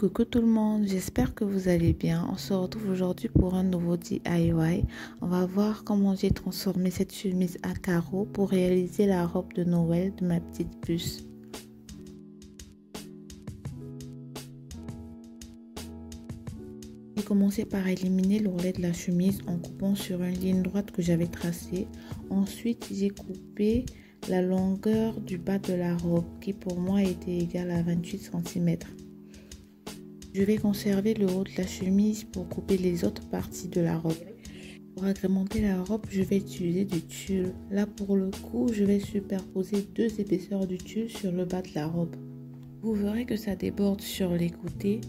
Coucou tout le monde, j'espère que vous allez bien. On se retrouve aujourd'hui pour un nouveau DIY. On va voir comment j'ai transformé cette chemise à carreaux pour réaliser la robe de Noël de ma petite puce. J'ai commencé par éliminer l'ourlet de la chemise en coupant sur une ligne droite que j'avais tracée. Ensuite, j'ai coupé la longueur du bas de la robe qui pour moi était égale à 28 cm. Je vais conserver le haut de la chemise pour couper les autres parties de la robe. Pour agrémenter la robe, je vais utiliser du tulle. Là pour le coup, je vais superposer deux épaisseurs du tulle sur le bas de la robe. Vous verrez que ça déborde sur les côtés.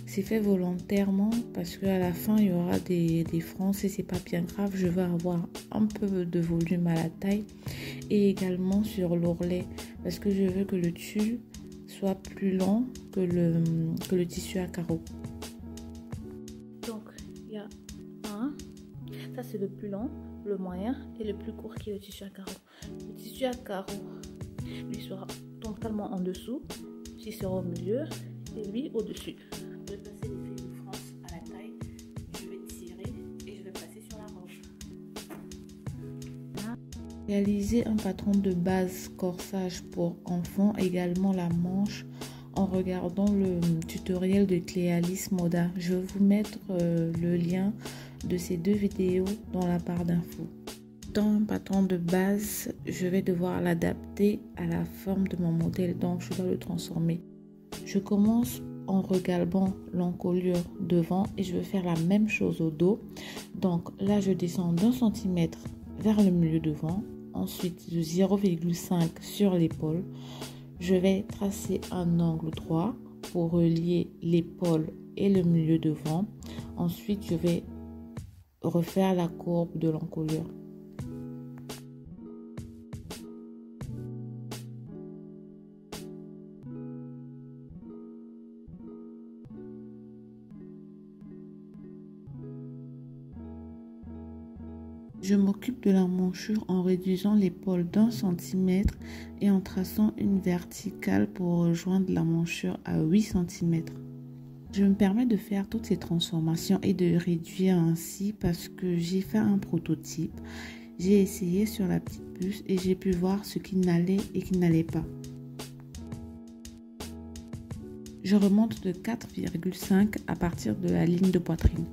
C'est fait volontairement parce qu'à la fin, il y aura des fronces et c'est pas bien grave. Je veux avoir un peu de volume à la taille et également sur l'ourlet parce que je veux que le tulle soit plus long que le tissu à carreaux. Donc il y a ça c'est le plus long, le moyen et le plus court qui est le tissu à carreaux. Le tissu à carreaux lui sera totalement en dessous, si sera au milieu et lui au dessus. Je vais passer les fils de France à la taille, je vais tirer et je vais passer sur la robe. Réaliser un patron de base corsage pour enfants, également la manche, en regardant le tutoriel de Cléalis Moda. Je vais vous mettre le lien de ces deux vidéos dans la barre d'infos. Dans un patron de base, je vais devoir l'adapter à la forme de mon modèle, donc je dois le transformer. Je commence en regalbant l'encolure devant et je vais faire la même chose au dos. Donc là, je descends d'1 cm vers le milieu devant. Ensuite, de 0,5 sur l'épaule. Je vais tracer un angle droit pour relier l'épaule et le milieu devant. Ensuite, je vais refaire la courbe de l'encolure. Je m'occupe de la manchure en réduisant l'épaule d'1 cm et en traçant une verticale pour rejoindre la manchure à 8 cm. Je me permets de faire toutes ces transformations et de réduire ainsi parce que j'ai fait un prototype. J'ai essayé sur la petite puce et j'ai pu voir ce qui n'allait et qui n'allait pas. Je remonte de 4,5 à partir de la ligne de poitrine.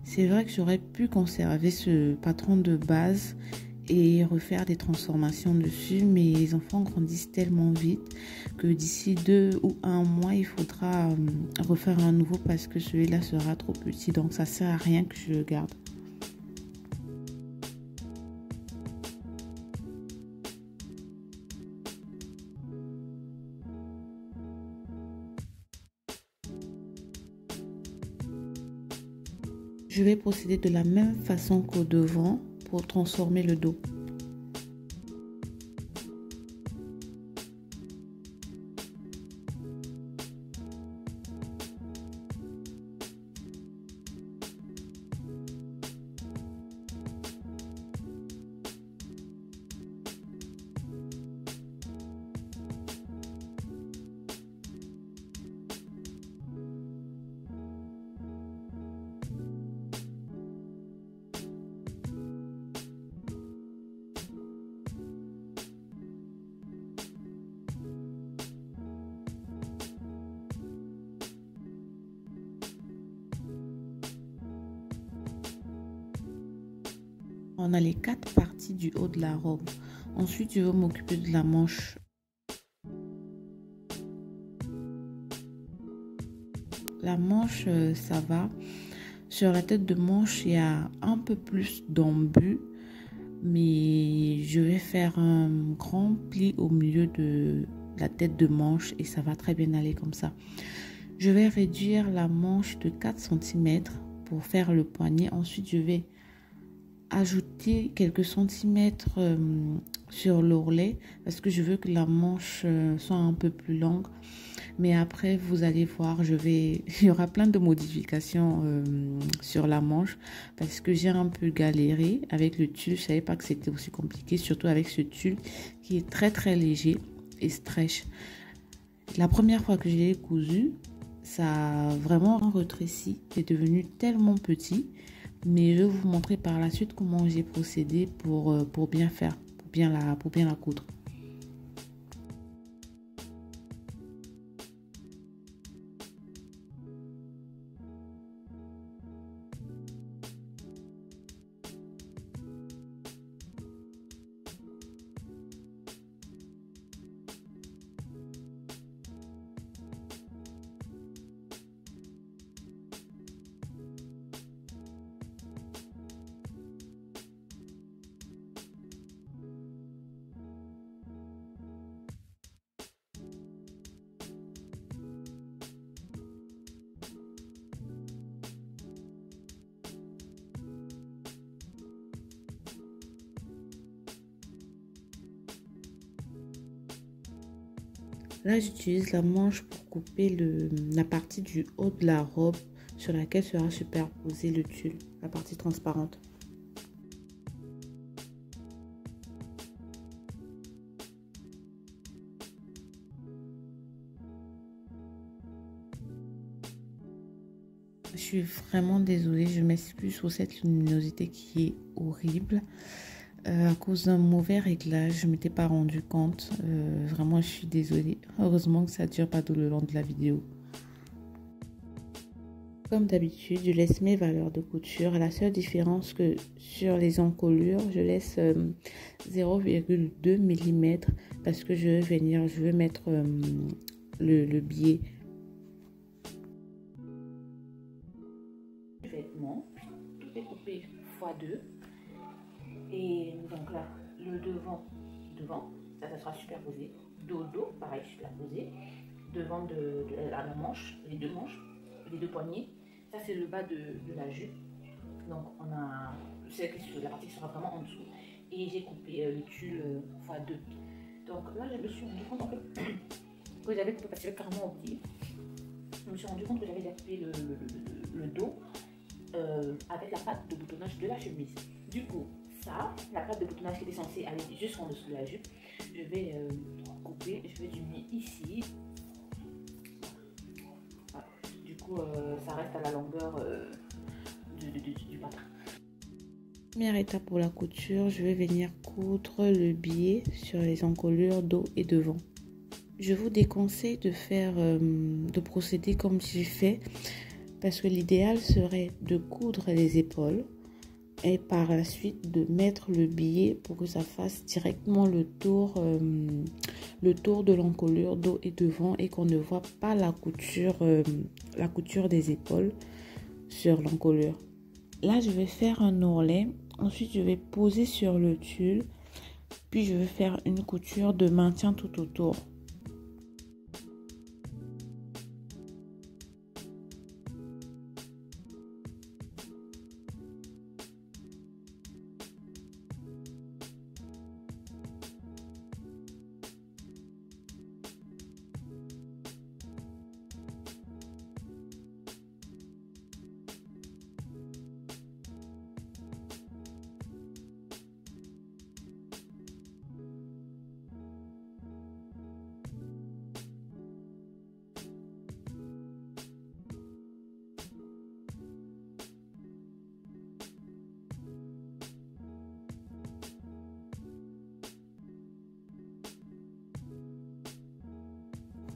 C'est vrai que j'aurais pu conserver ce patron de base et refaire des transformations dessus, mais les enfants grandissent tellement vite que d'ici 2 ou 1 mois, il faudra refaire un nouveau parce que celui-là sera trop petit, donc ça sert à rien que je le garde. Je vais procéder de la même façon qu'au devant pour transformer le dos. On a les 4 parties du haut de la robe. Ensuite, je vais m'occuper de la manche. La manche, ça va. Sur la tête de manche, il y a un peu plus d'embut. Mais je vais faire un grand pli au milieu de la tête de manche et ça va très bien aller comme ça. Je vais réduire la manche de 4 cm pour faire le poignet. Ensuite, je vais ajouter quelques centimètres sur l'ourlet parce que je veux que la manche soit un peu plus longue. Mais après, vous allez voir, il y aura plein de modifications sur la manche parce que j'ai un peu galéré avec le tulle. Je savais pas que c'était aussi compliqué, surtout avec ce tulle qui est très très léger et stretch. La première fois que je l'ai cousu, ça a vraiment rétréci, c'est devenu tellement petit. Mais je vais vous montrer par la suite comment j'ai procédé pour bien faire, pour bien la coudre. Là, j'utilise la manche pour couper la partie du haut de la robe sur laquelle sera superposé le tulle, la partie transparente. Je suis vraiment désolée, je m'excuse pour cette luminosité qui est horrible. À cause d'un mauvais réglage, je ne m'étais pas rendu compte. Vraiment, je suis désolée. Heureusement que ça ne dure pas tout le long de la vidéo. Comme d'habitude, je laisse mes valeurs de couture. La seule différence que sur les encolures, je laisse 0,2 mm parce que je veux mettre le biais. Vêtements, tout est coupé x2. Et donc là, le devant, ça sera superposé. Dos, pareil, superposé. Devant de la manche, les deux manches, les deux poignets. Ça, c'est le bas de la jupe. Donc, la partie qui sera vraiment en dessous. Et j'ai coupé le tulle x2. Donc là, je me suis rendu compte en fait, que j'avais coupé parce que j'avais carrément oublié. Je me suis rendu compte que j'avais coupé le dos avec la patte de boutonnage de la chemise. Du coup, la patte de boutonnage qui était censée aller juste en dessous de la jupe, je vais couper, je vais diminuer ici. Voilà. Du coup, ça reste à la longueur du patin. Première étape pour la couture, je vais venir coudre le biais sur les encolures dos et devant. Je vous déconseille de procéder comme j'ai fait parce que l'idéal serait de coudre les épaules et par la suite de mettre le biais pour que ça fasse directement le tour de l'encolure dos et devant et qu'on ne voit pas la couture des épaules sur l'encolure. Là, je vais faire un ourlet. Ensuite, je vais poser sur le tulle. Puis, je vais faire une couture de maintien tout autour.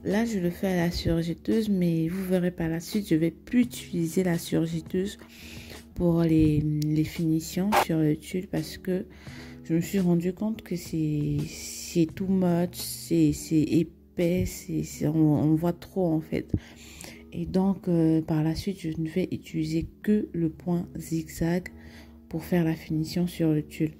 Là, je le fais à la surjetteuse, mais vous verrez par la suite, je vais plus utiliser la surjetteuse pour les finitions sur le tulle parce que je me suis rendu compte que c'est too much, c'est épais, on voit trop en fait. Et donc, par la suite, je ne vais utiliser que le point zigzag pour faire la finition sur le tulle.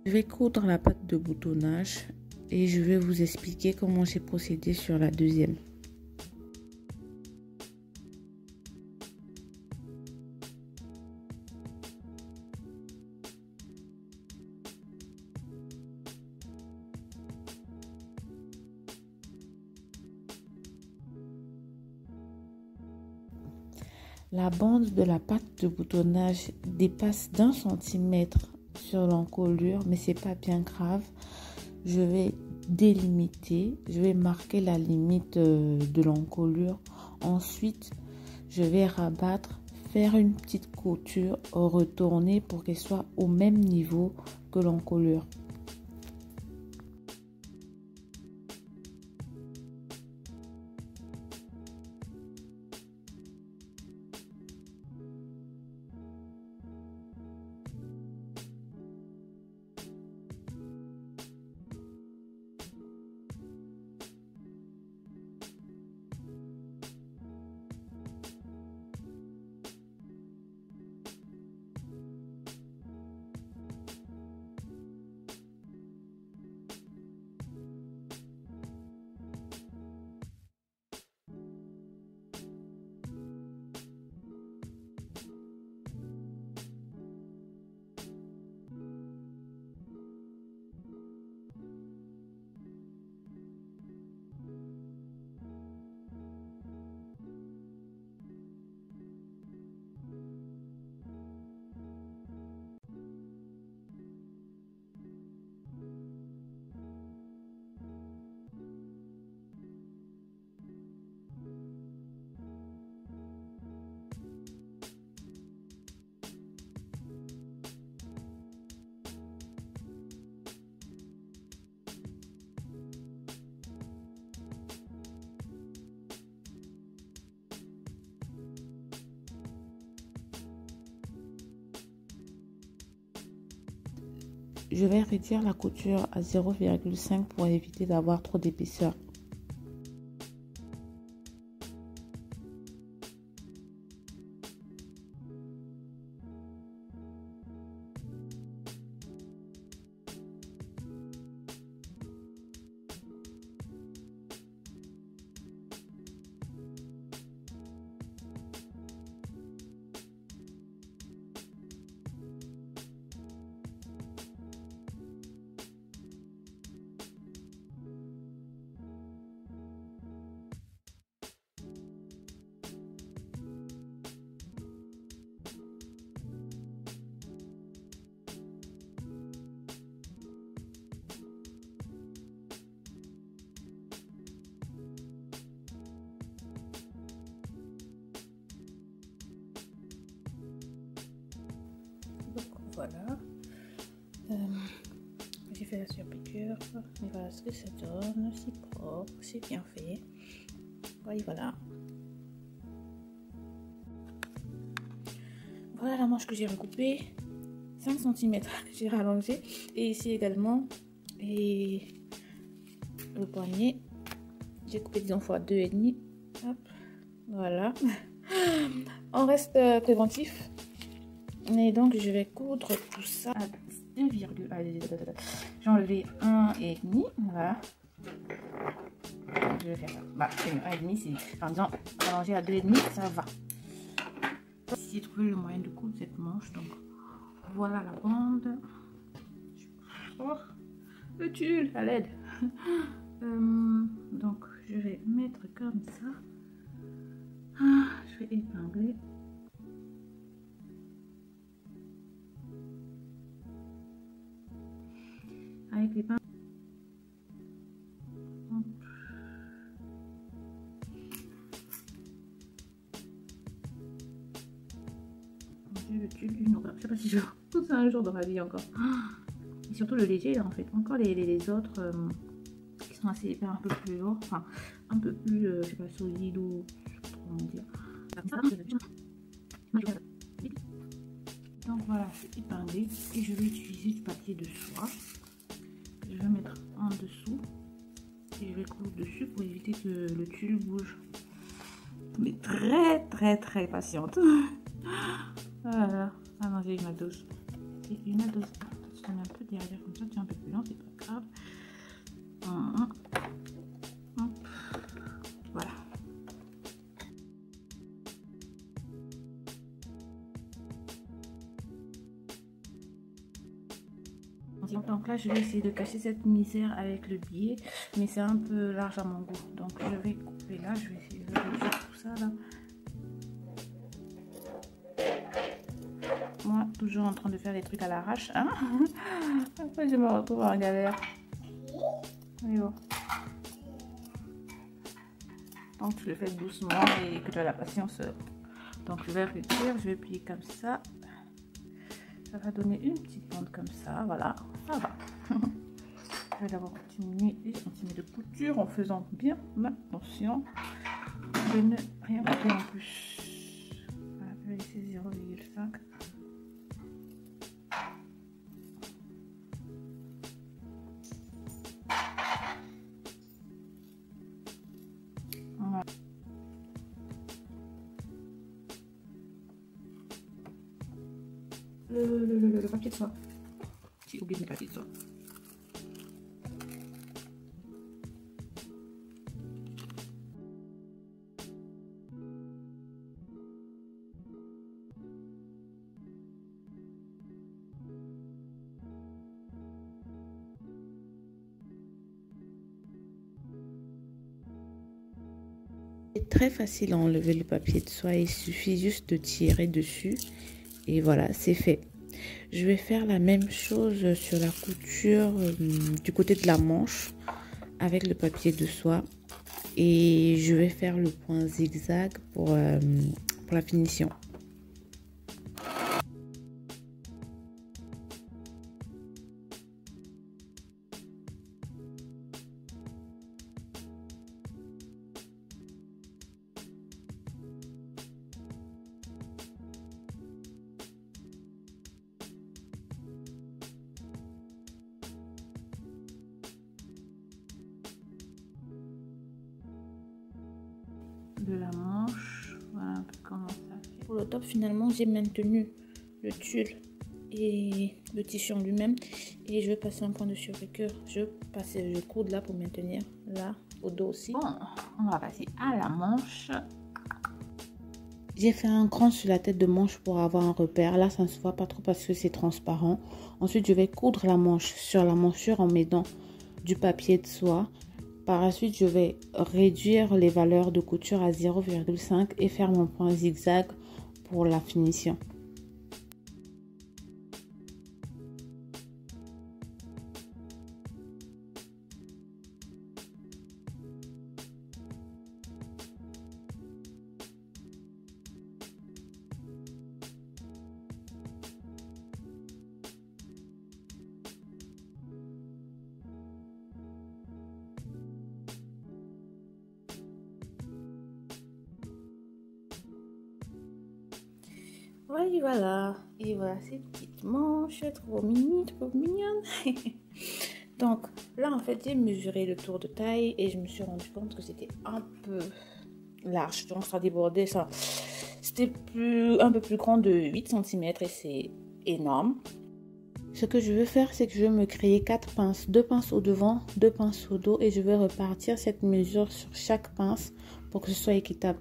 Je vais coudre la pâte de boutonnage et je vais vous expliquer comment j'ai procédé sur la deuxième. La bande de la pâte de boutonnage dépasse d'1 centimètre sur l'encolure, mais c'est pas bien grave. Je vais délimiter, je vais marquer la limite de l'encolure. Ensuite, je vais rabattre, faire une petite couture, retourner pour qu'elle soit au même niveau que l'encolure. Je vais réduire la couture à 0,5 pour éviter d'avoir trop d'épaisseur. Voilà, j'ai fait la surpiqûre et voilà ce que ça donne, c'est propre, c'est bien fait. Voilà, voilà la manche que j'ai recoupée, 5 cm j'ai rallongé, et ici également, et le poignet j'ai coupé disons fois 2,5. Hop, voilà. On reste préventif. Et donc je vais coudre tout ça à 2, j'ai enlevé 1,5, voilà. Je vais faire ça. Bah, c'est mieux, 1,5, c'est, enfin, disons, allonger à 2,5, ça va. J'ai trouvé le moyen de coudre cette manche, donc voilà la bande. Oh, le tulle à l'aide. Donc je vais mettre comme ça. Je vais épingler. Avec les pinces. Le tulle d'une horreur. Je sais pas si je tout ça un jour dans ma vie encore. Et surtout le léger en fait. Encore les autres qui sont assez un peu plus lourds, enfin un peu plus je sais pas solide ou je sais pas trop comment dire. Donc voilà, c'est épinglé et je vais utiliser du papier de soie. Je vais mettre en dessous et je vais coudre dessus pour éviter que le tulle bouge. Mais très patiente. Voilà, ah non, j'ai eu ma dose. Et une dose. Je mets un peu derrière comme ça. Donc là, je vais essayer de cacher cette misère avec le biais, mais c'est un peu large à mon goût. Donc je vais couper là, je vais essayer de réduire tout ça là. Moi, toujours en train de faire des trucs à l'arrache, hein. Après, je me retrouve en galère. Mais bon. Donc tu le fais doucement et que tu as la patience. Donc je vais réduire, je vais plier comme ça. Ça va donner une petite bande comme ça, voilà, ça va. Je vais d'abord diminuer les centimètres de couture en faisant bien attention de ne rien couper en plus. Voilà, je vais laisser 0,5. Voilà. Le papier de soie. J'ai oublié mes papiers de soie. C'est très facile à enlever le papier de soie, il suffit juste de tirer dessus et voilà, c'est fait. Je vais faire la même chose sur la couture du côté de la manche avec le papier de soie et je vais faire le point zigzag pour la finition. De la manche, voilà un peu comment ça fait. Pour le top, finalement, j'ai maintenu le tulle et le tissu en lui-même et je vais passer un point de surpiqûre. Je coude là pour maintenir, là au dos aussi. Bon, on va passer à la manche. J'ai fait un grand sur la tête de manche pour avoir un repère. Là, ça ne se voit pas trop parce que c'est transparent. Ensuite, je vais coudre la manche sur la manchure en mettant du papier de soie. Par la suite, je vais réduire les valeurs de couture à 0,5 et faire mon point zigzag pour la finition. Voilà, et voilà ces petites manches, trop mini, trop mignonnes. Donc là en fait j'ai mesuré le tour de taille et je me suis rendu compte que c'était un peu large, donc ça débordait, ça c'était un peu plus grand de 8 cm et c'est énorme. Ce que je veux faire, c'est que je vais me créer 4 pinces, 2 pinces au devant, 2 pinces au dos et je vais repartir cette mesure sur chaque pince pour que ce soit équitable.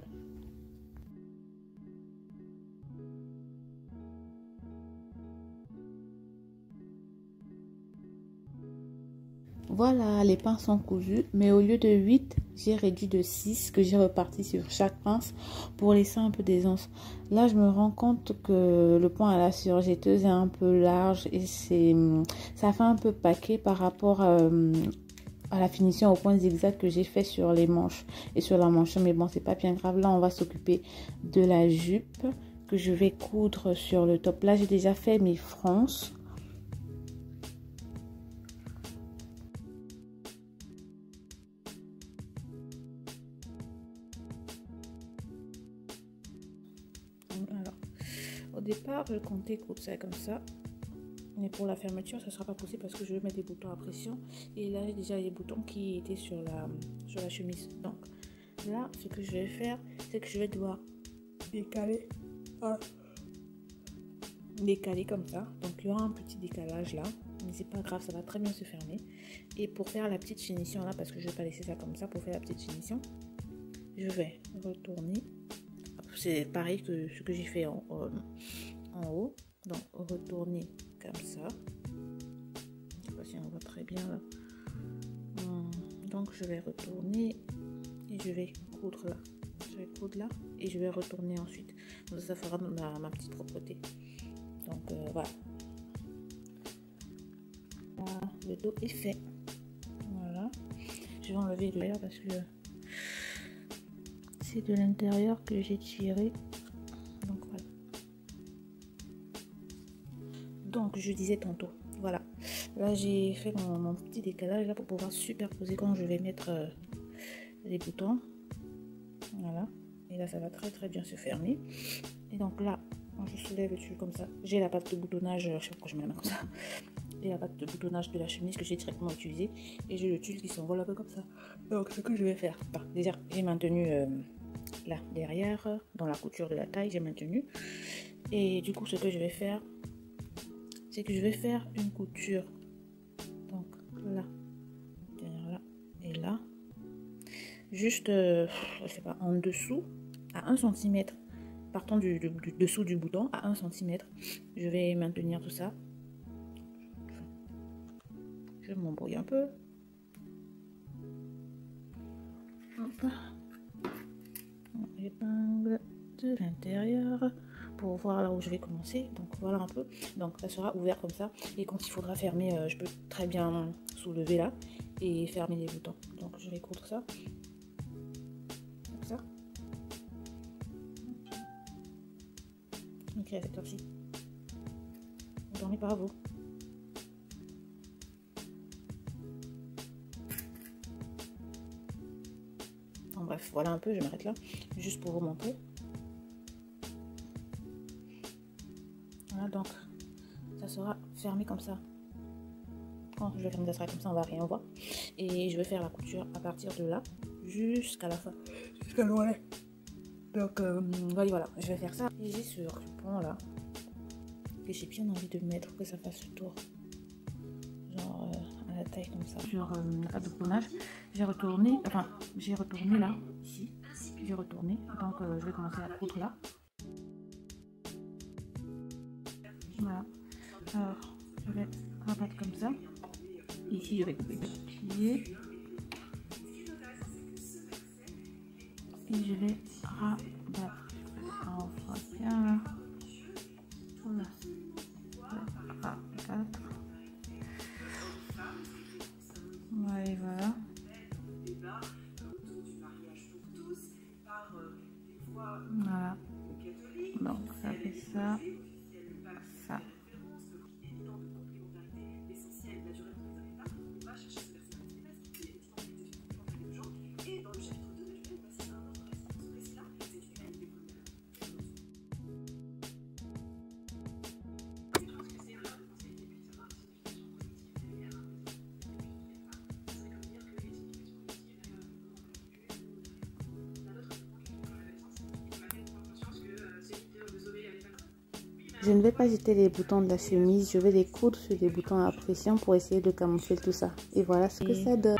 Voilà, les pinces sont cousues, mais au lieu de 8, j'ai réduit de 6 que j'ai reparti sur chaque pince pour laisser un peu d'aisance. Là, je me rends compte que le point à la surjetteuse est un peu large et ça fait un peu paquet par rapport à la finition au point zigzag que j'ai fait sur les manches et sur la manche. Mais bon, c'est pas bien grave. Là, on va s'occuper de la jupe que je vais coudre sur le top. Là, j'ai déjà fait mes fronces. Alors, au départ, je comptais coudre ça comme ça. Mais pour la fermeture, ça ne sera pas possible parce que je vais mettre des boutons à pression. Et là, j'ai déjà les boutons qui étaient sur la chemise. Donc, là, ce que je vais faire, c'est que je vais devoir décaler. Décaler comme ça. Donc, il y aura un petit décalage là. Mais c'est pas grave, ça va très bien se fermer. Et pour faire la petite finition là, parce que je ne vais pas laisser ça comme ça, pour faire la petite finition, je vais retourner. C'est pareil que ce que j'ai fait en haut. Donc, retourner comme ça. est bien là. Donc je vais retourner et je vais coudre là. Je vais coudre là et je vais retourner ensuite. Donc ça fera ma petite propreté. Donc voilà. Le dos est fait. Voilà. Je vais enlever l'air parce que c'est de l'intérieur que j'ai tiré. Donc voilà. Donc je disais tantôt. Voilà. Là j'ai fait mon petit décalage là pour pouvoir superposer quand je vais mettre les boutons. Voilà. Et là ça va très bien se fermer. Et donc là, quand je soulève le dessus comme ça, j'ai la patte de boutonnage, je sais pas pourquoi je mets la main comme ça. J'ai la patte de boutonnage de la chemise que j'ai directement utilisée et j'ai le tulle qui s'envole un peu comme ça. Donc ce que je vais faire, déjà j'ai maintenu là derrière dans la couture de la taille, j'ai maintenu. Et du coup ce que je vais faire, c'est que je vais faire une couture. Donc là, derrière là et là. Juste, je sais pas, en dessous, à 1 cm. Partant du dessous du bouton à 1 cm. Je vais maintenir tout ça. Je m'embrouille un peu. Hop. Épingle de l'intérieur pour voir là où je vais commencer. Donc voilà un peu. Donc ça sera ouvert comme ça. Et quand il faudra fermer, je peux très bien soulever là et fermer les boutons. Donc je vais coudre ça. Comme ça. Ok, à cette heure-ci. Vous dormez pas, vous? Bon, bref, voilà un peu, je m'arrête là, juste pour vous montrer. Voilà, donc, ça sera fermé comme ça. Quand je vais fermer, ça sera comme ça, on va rien voir. Et je vais faire la couture à partir de là, jusqu'à la fin. Jusqu'à loin. Donc, voilà, je vais faire ça. Et j'ai ce ruban là, que j'ai bien envie de mettre, que ça fasse le tour. Genre à la taille comme ça. Sur la de boutonnage, j'ai retourné là, ici. J'ai retourné, donc je vais commencer à coudre là. Voilà. Alors, je vais rabattre comme ça. Ici, je vais couper le pied. Et je vais rabattre. On voit bien là. Voilà. 4. Ouais, voilà. Voilà. Donc ça fait ça. Ça. Je ne vais pas jeter les boutons de la chemise, je vais les coudre sur des boutons à pression pour essayer de camoufler tout ça. Et voilà ce que ça donne.